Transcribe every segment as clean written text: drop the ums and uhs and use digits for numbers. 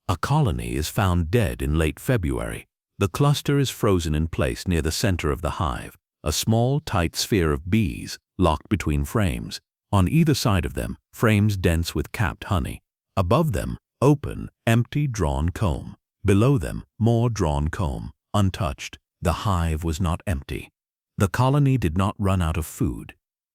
A colony is found dead in late February. The cluster is frozen in place near the center of the hive, a small, tight sphere of bees locked between frames. On either side of them, frames dense with capped honey. Above them, open, empty, drawn comb. Below them, more drawn comb, untouched. The hive was not empty. The colony did not run out of food.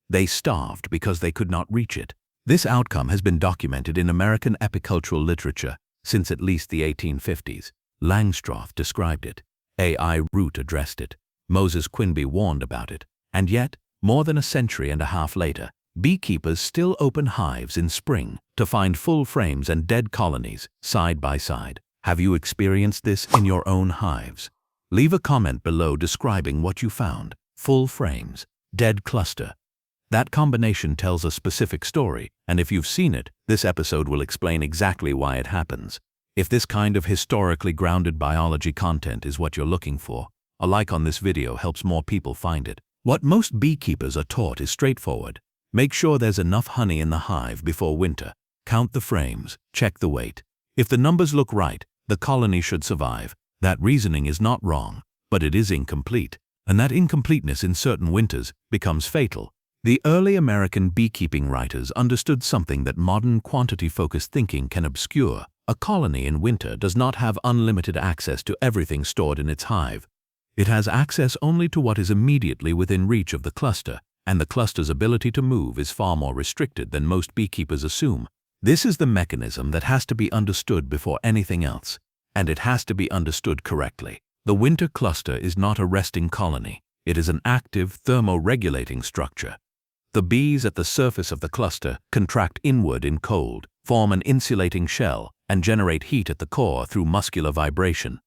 They starved because they could not reach it. This outcome has been documented in American apicultural literature since at least the 1850s. Langstroth described it. A.I. Root addressed it. Moses Quinby warned about it. And yet, more than a century and a half later, beekeepers still open hives in spring to find full frames and dead colonies side by side. Have you experienced this in your own hives? Leave a comment below describing what you found. Full frames, dead cluster. That combination tells a specific story, and if you've seen it, this episode will explain exactly why it happens. If this kind of historically grounded biology content is what you're looking for, a like on this video helps more people find it. What most beekeepers are taught is straightforward. Make sure there's enough honey in the hive before winter. Count the frames, check the weight. If the numbers look right, the colony should survive. That reasoning is not wrong, but it is incomplete, and that incompleteness in certain winters becomes fatal. The early American beekeeping writers understood something that modern quantity-focused thinking can obscure. A colony in winter does not have unlimited access to everything stored in its hive. It has access only to what is immediately within reach of the cluster, and the cluster's ability to move is far more restricted than most beekeepers assume. This is the mechanism that has to be understood before anything else, and it has to be understood correctly. The winter cluster is not a resting colony. It is an active, thermoregulating structure. The bees at the surface of the cluster contract inward in cold, form an insulating shell, and generate heat at the core through muscular vibration.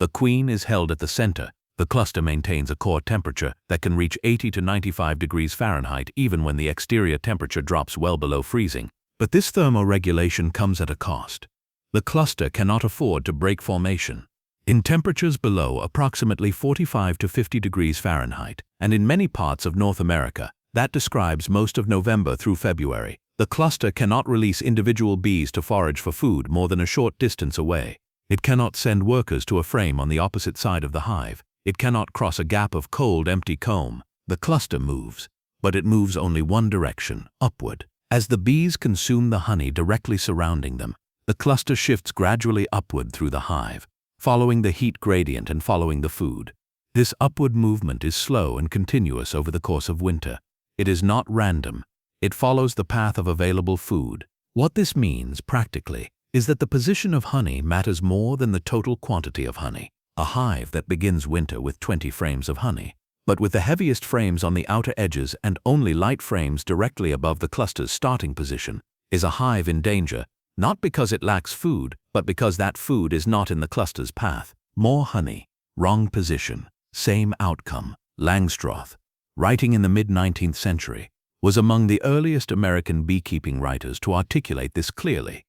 The queen is held at the center. The cluster maintains a core temperature that can reach 80 to 95 degrees Fahrenheit even when the exterior temperature drops well below freezing. But this thermoregulation comes at a cost. The cluster cannot afford to break formation. In temperatures below approximately 45 to 50 degrees Fahrenheit, and in many parts of North America, that describes most of November through February, the cluster cannot release individual bees to forage for food more than a short distance away. It cannot send workers to a frame on the opposite side of the hive. It cannot cross a gap of cold, empty comb. The cluster moves, but it moves only one direction, upward. As the bees consume the honey directly surrounding them, the cluster shifts gradually upward through the hive, following the heat gradient and following the food. This upward movement is slow and continuous over the course of winter. It is not random. It follows the path of available food. What this means, practically, is that the position of honey matters more than the total quantity of honey. A hive that begins winter with 20 frames of honey, but with the heaviest frames on the outer edges and only light frames directly above the cluster's starting position, is a hive in danger, not because it lacks food, but because that food is not in the cluster's path. More honey, wrong position, same outcome. Langstroth, writing in the mid-19th century, was among the earliest American beekeeping writers to articulate this clearly.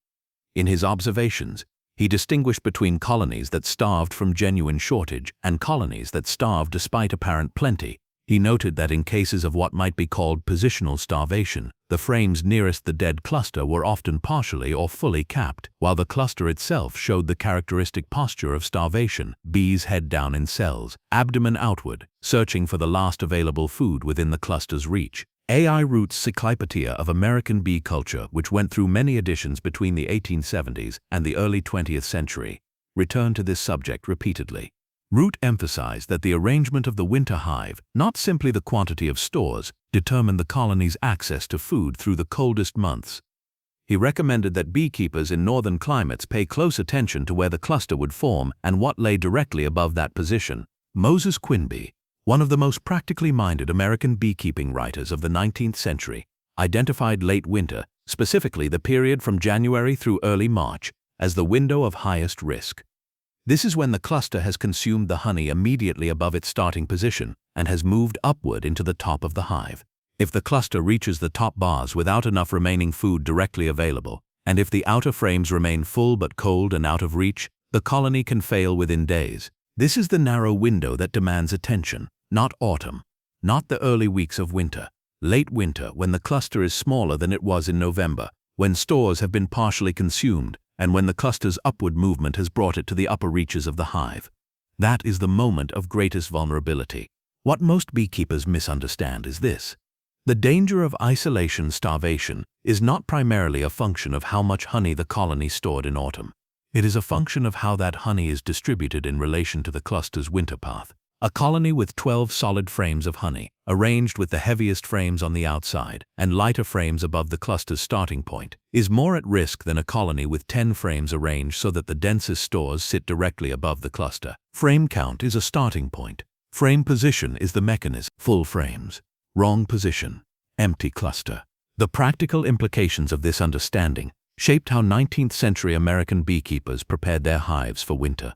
In his observations, he distinguished between colonies that starved from genuine shortage and colonies that starved despite apparent plenty. He noted that in cases of what might be called positional starvation, the frames nearest the dead cluster were often partially or fully capped, while the cluster itself showed the characteristic posture of starvation, bees head down in cells, abdomen outward, searching for the last available food within the cluster's reach. A.I. Root's Cyclopedia of American Bee Culture, which went through many editions between the 1870s and the early 20th century, returned to this subject repeatedly. Root emphasized that the arrangement of the winter hive, not simply the quantity of stores, determined the colony's access to food through the coldest months. He recommended that beekeepers in northern climates pay close attention to where the cluster would form and what lay directly above that position. Moses Quinby, one of the most practically minded American beekeeping writers of the 19th century, identified late winter, specifically the period from January through early March, as the window of highest risk. This is when the cluster has consumed the honey immediately above its starting position and has moved upward into the top of the hive. If the cluster reaches the top bars without enough remaining food directly available, and if the outer frames remain full but cold and out of reach, the colony can fail within days. This is the narrow window that demands attention, not autumn, not the early weeks of winter. Late winter, when the cluster is smaller than it was in November, when stores have been partially consumed, and when the cluster's upward movement has brought it to the upper reaches of the hive. That is the moment of greatest vulnerability. What most beekeepers misunderstand is this. The danger of isolation starvation is not primarily a function of how much honey the colony stored in autumn. It is a function of how that honey is distributed in relation to the cluster's winter path. A colony with 12 solid frames of honey, arranged with the heaviest frames on the outside and lighter frames above the cluster's starting point, is more at risk than a colony with 10 frames arranged so that the densest stores sit directly above the cluster. Frame count is a starting point. Frame position is the mechanism. Full frames. Wrong position. Empty cluster. The practical implications of this understanding shaped how 19th century American beekeepers prepared their hives for winter.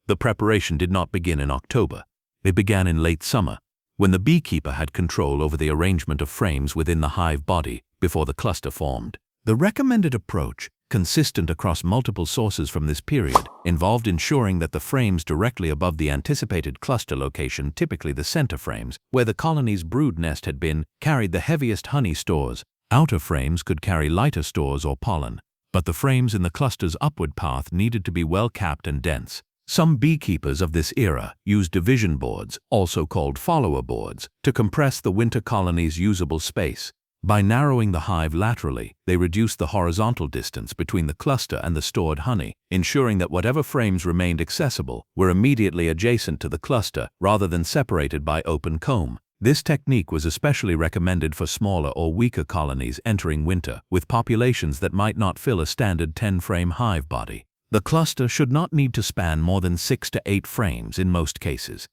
The preparation did not begin in October. It began in late summer, when the beekeeper had control over the arrangement of frames within the hive body before the cluster formed. The recommended approach, consistent across multiple sources from this period, involved ensuring that the frames directly above the anticipated cluster location, typically the center frames, where the colony's brood nest had been, carried the heaviest honey stores. Outer frames could carry lighter stores or pollen, but the frames in the cluster's upward path needed to be well capped and dense. Some beekeepers of this era used division boards, also called follower boards, to compress the winter colony's usable space. By narrowing the hive laterally, they reduced the horizontal distance between the cluster and the stored honey, ensuring that whatever frames remained accessible were immediately adjacent to the cluster rather than separated by open comb. This technique was especially recommended for smaller or weaker colonies entering winter, with populations that might not fill a standard 10-frame hive body. The cluster should not need to span more than 6 to 8 frames in most cases.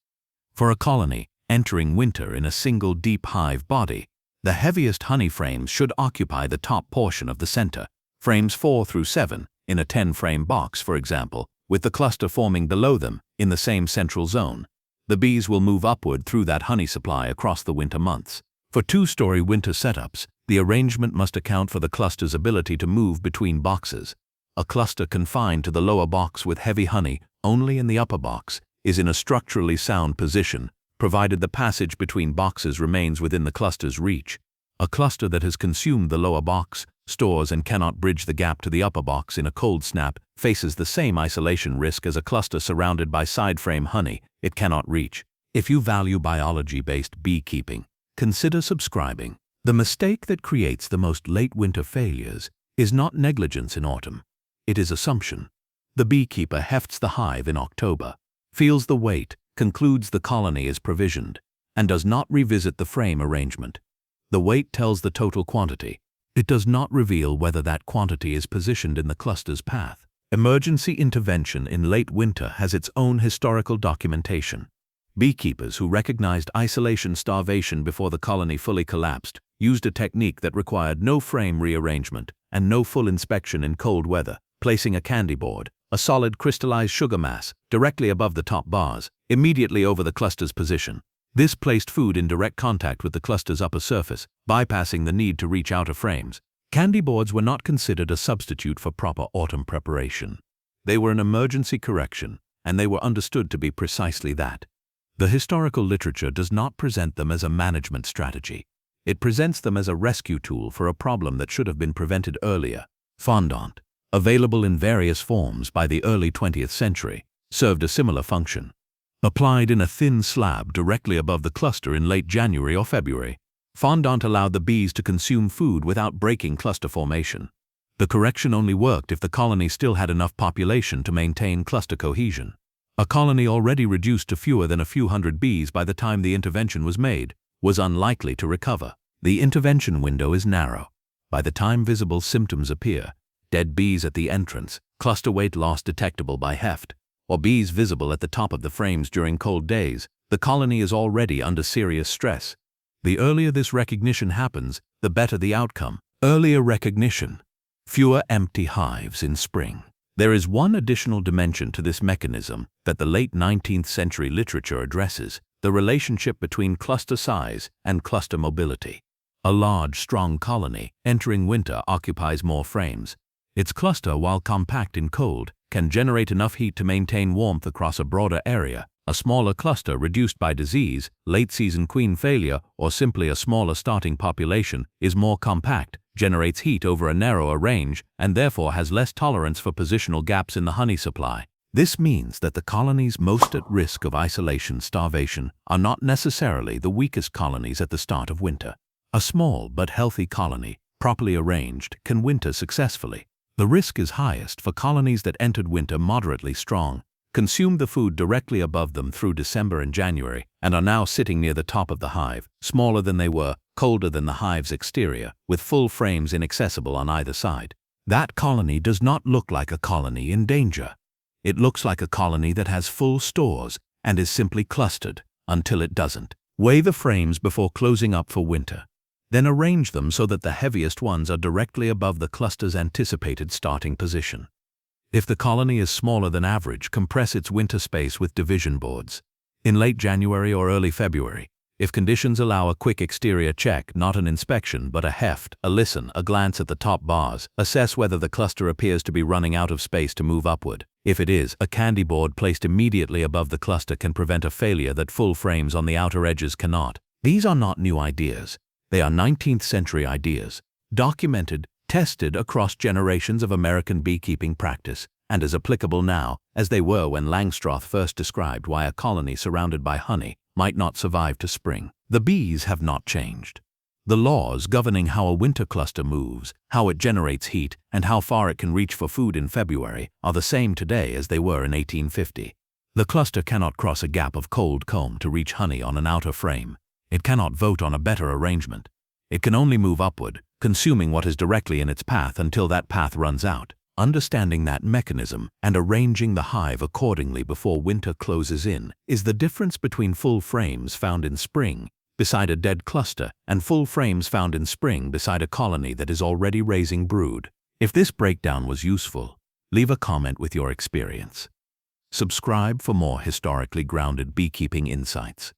For a colony entering winter in a single deep hive body, the heaviest honey frames should occupy the top portion of the center, frames 4 through 7, in a 10-frame box, for example, with the cluster forming below them in the same central zone. The bees will move upward through that honey supply across the winter months. For 2-story winter setups, the arrangement must account for the cluster's ability to move between boxes. A cluster confined to the lower box with heavy honey only in the upper box is in a structurally sound position, provided the passage between boxes remains within the cluster's reach. A cluster that has consumed the lower box, stores and cannot bridge the gap to the upper box in a cold snap faces the same isolation risk as a cluster surrounded by side frame honey it cannot reach. If you value biology-based beekeeping, consider subscribing. The mistake that creates the most late winter failures is not negligence in autumn. It is assumption. The beekeeper hefts the hive in October, feels the weight, concludes the colony is provisioned, and does not revisit the frame arrangement. The weight tells the total quantity. It does not reveal whether that quantity is positioned in the cluster's path. Emergency intervention in late winter has its own historical documentation. Beekeepers who recognized isolation starvation before the colony fully collapsed used a technique that required no frame rearrangement and no full inspection in cold weather, placing a candy board, a solid crystallized sugar mass, directly above the top bars, immediately over the cluster's position. This placed food in direct contact with the cluster's upper surface, bypassing the need to reach outer frames. Candy boards were not considered a substitute for proper autumn preparation. They were an emergency correction, and they were understood to be precisely that. The historical literature does not present them as a management strategy. It presents them as a rescue tool for a problem that should have been prevented earlier. Fondant, available in various forms by the early 20th century, served a similar function. Applied in a thin slab directly above the cluster in late January or February, fondant allowed the bees to consume food without breaking cluster formation. The correction only worked if the colony still had enough population to maintain cluster cohesion. A colony already reduced to fewer than a few hundred bees by the time the intervention was made was unlikely to recover. The intervention window is narrow. By the time visible symptoms appear, dead bees at the entrance, cluster weight loss detectable by heft, or bees visible at the top of the frames during cold days, the colony is already under serious stress. The earlier this recognition happens, the better the outcome. Earlier recognition. Fewer empty hives in spring. There is one additional dimension to this mechanism that the late 19th century literature addresses: the relationship between cluster size and cluster mobility. A large, strong colony entering winter occupies more frames. Its cluster, while compact in cold, can generate enough heat to maintain warmth across a broader area. A smaller cluster reduced by disease, late-season queen failure, or simply a smaller starting population is more compact, generates heat over a narrower range, and therefore has less tolerance for positional gaps in the honey supply. This means that the colonies most at risk of isolation starvation are not necessarily the weakest colonies at the start of winter. A small but healthy colony, properly arranged, can winter successfully. The risk is highest for colonies that entered winter moderately strong, consumed the food directly above them through December and January, and are now sitting near the top of the hive, smaller than they were, colder than the hive's exterior, with full frames inaccessible on either side. That colony does not look like a colony in danger. It looks like a colony that has full stores and is simply clustered until it doesn't. Weigh the frames before closing up for winter. Then arrange them so that the heaviest ones are directly above the cluster's anticipated starting position. If the colony is smaller than average, compress its winter space with division boards. In late January or early February, if conditions allow a quick exterior check, not an inspection but a heft, a listen, a glance at the top bars, assess whether the cluster appears to be running out of space to move upward. If it is, a candy board placed immediately above the cluster can prevent a failure that full frames on the outer edges cannot. These are not new ideas. They are 19th century ideas, documented, tested across generations of American beekeeping practice, and as applicable now as they were when Langstroth first described why a colony surrounded by honey might not survive to spring. The bees have not changed. The laws governing how a winter cluster moves, how it generates heat, and how far it can reach for food in February are the same today as they were in 1850. The cluster cannot cross a gap of cold comb to reach honey on an outer frame. It cannot vote on a better arrangement. It can only move upward, consuming what is directly in its path until that path runs out. Understanding that mechanism and arranging the hive accordingly before winter closes in is the difference between full frames found in spring beside a dead cluster and full frames found in spring beside a colony that is already raising brood. If this breakdown was useful, leave a comment with your experience. Subscribe for more historically grounded beekeeping insights.